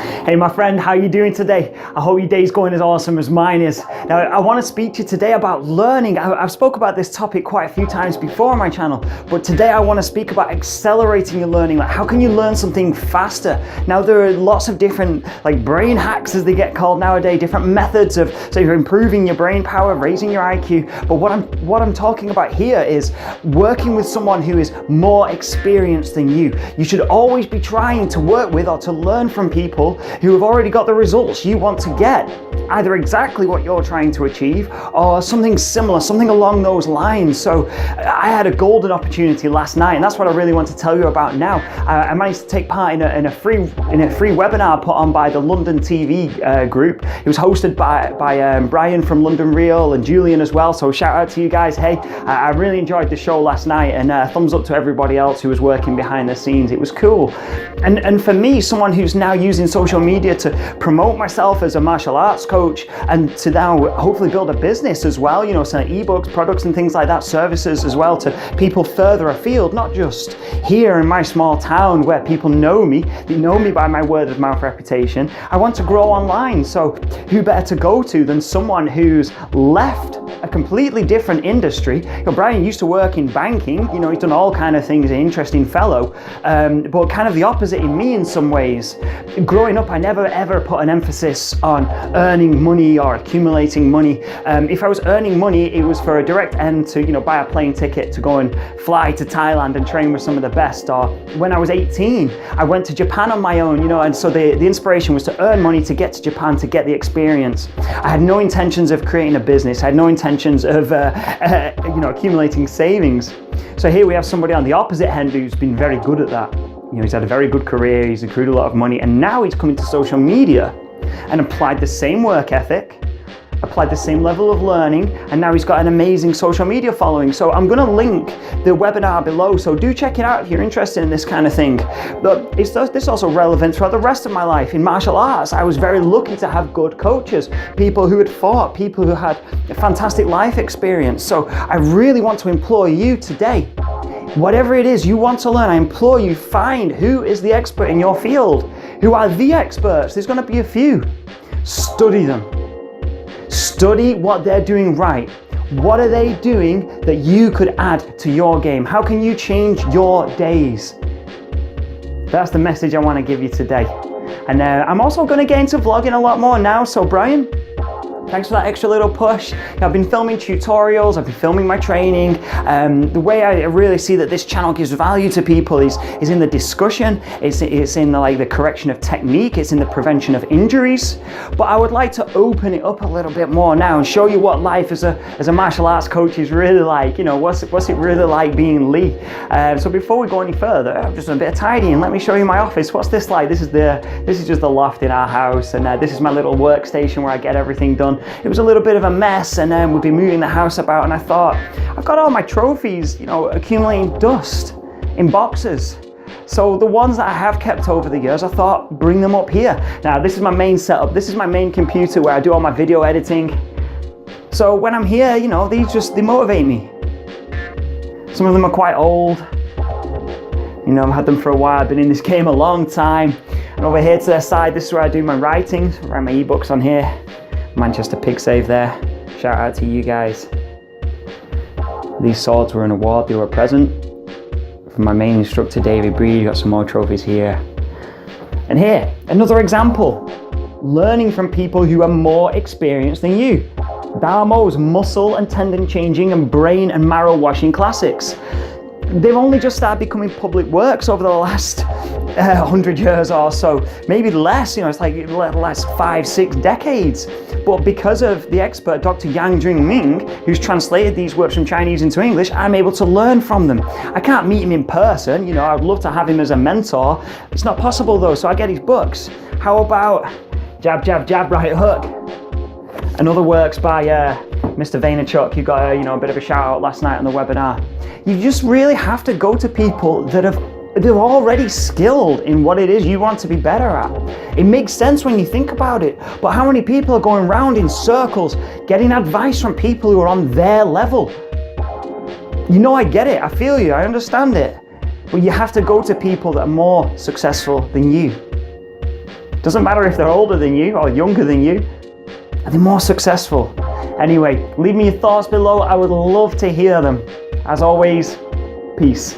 Hey my friend, how are you doing today? I hope your day's going as awesome as mine is. Now I want to speak to you today about learning. I've spoke about this topic quite a few times before on my channel, but today I want to speak about accelerating your learning. Like, how can you learn something faster? Now there are lots of different brain hacks, as they get called nowadays, different methods of you're improving your brain power, raising your IQ. But what I'm talking about here is working with someone who is more experienced than you. You should always be trying to work with or to learn from people who have already got the results you want to get, either exactly what you're trying to achieve or something similar, something along those lines. So I had a golden opportunity last night, and that's what I really want to tell you about now. I managed to take part in a free webinar put on by the London TV group. It was hosted by Brian from London Real and Julian as well, so shout out to you guys. Hey, I really enjoyed the show last night, and thumbs up to everybody else who was working behind the scenes. It was cool. And for me, someone who's now using social media to promote myself as a martial arts coach and to now hopefully build a business as well, selling ebooks, products and things like that, services as well to people further afield, not just here in my small town where people know me. They know me by my word of mouth reputation. I want to grow online, so who better to go to than someone who's left a completely different industry. Brian used to work in banking, he's done all kind of things, an interesting fellow, but kind of the opposite in me in some ways. Growing up, I never ever put an emphasis on earning money or accumulating money. If I was earning money, it was for a direct end to buy a plane ticket to go and fly to Thailand and train with some of the best. Or when I was 18, I went to Japan on my own, and so the inspiration was to earn money to get to Japan, to get the experience. I had no intentions of creating a business. I had no intentions of accumulating savings. So here we have somebody on the opposite end who's been very good at that. He's had a very good career, he's accrued a lot of money, and now he's coming to social media and applied the same work ethic, applied the same level of learning, and now he's got an amazing social media following. So I'm going to link the webinar below, so do check it out if you're interested in this kind of thing. But this is also relevant throughout the rest of my life. In martial arts, I was very lucky to have good coaches, people who had fought, people who had a fantastic life experience. So I really want to implore you today, whatever it is you want to learn, I implore you, find who is the expert in your field. Who are the experts? There's going to be a few. Study them. Study what they're doing right. What are they doing that you could add to your game? How can you change your days? That's the message I want to give you today. And I'm also going to get into vlogging a lot more now. So Brian, thanks for that extra little push. I've been filming tutorials, I've been filming my training. The way I really see that this channel gives value to people is in the discussion, it's in the correction of technique, it's in the prevention of injuries. But I would like to open it up a little bit more now and show you what life as a martial arts coach is really like. What's it really like being Lee? So before we go any further, I've just done a bit of tidying. Let me show you my office. What's this like? This is just the loft in our house, and this is my little workstation where I get everything done. It was a little bit of a mess, and then we'd be moving the house about, and I thought, I've got all my trophies, accumulating dust in boxes. So the ones that I have kept over the years, I thought, bring them up here. Now, this is my main setup. This is my main computer where I do all my video editing. So when I'm here, they motivate me. Some of them are quite old. I've had them for a while. I've been in this game a long time. And over here to the side, this is where I do my writing. I write my ebooks on here. Manchester Pig Save there. Shout out to you guys. These swords were an award, they were a present from my main instructor David Breed. Got some more trophies here. And here, another example. Learning from people who are more experienced than you. Balmo's muscle and tendon changing and brain and marrow washing classics. They've only just started becoming public works over the last 100 years or so, maybe less, it's like the last 5-6 decades. But because of the expert, Dr. Yang Jung-Ming, who's translated these works from Chinese into English, I'm able to learn from them. I can't meet him in person, I would love to have him as a mentor. It's not possible though, so I get his books. How about Jab, Jab, Jab, Right Hook? Another works by Mr. Vaynerchuk, who got a bit of a shout out last night on the webinar. You just really have to go to people they're already skilled in what it is you want to be better at. It makes sense when you think about it, but how many people are going around in circles getting advice from people who are on their level? I get it, I feel you, I understand it, but you have to go to people that are more successful than you. Doesn't matter if they're older than you or younger than you. Are they more successful? Anyway, leave me your thoughts below. I would love to hear them. As always, peace.